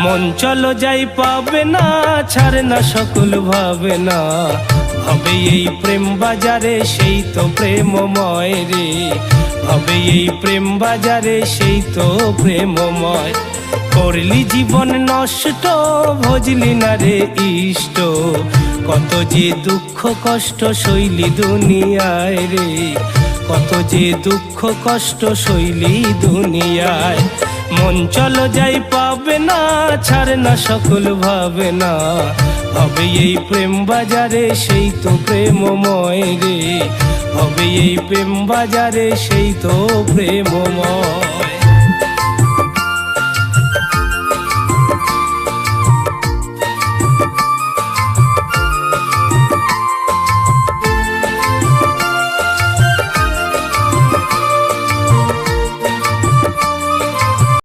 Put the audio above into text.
মন চলো যাই পাবে না, ছাড়ে না সকল ভাবে না, হবে এই প্রেম বাজারে সেই তো প্রেমময় রে, হবে এই প্রেম বাজারে সেই তো প্রেমময়। করলি জীবন নষ্ট, ভজলি না রে ইষ্ট, কত যে দুঃখ কষ্ট সইলি দুনিয়ায় রে, কত যে দুঃখ কষ্ট সইলি দুনিয়ায়। মন চলো যাই পাবে না, ছাড়ে না সকল ভাবে না, হবে এই প্রেম বাজারে সেই তো প্রেমময় রে, হবে এই প্রেম বাজারে সেই তো প্রেমময়।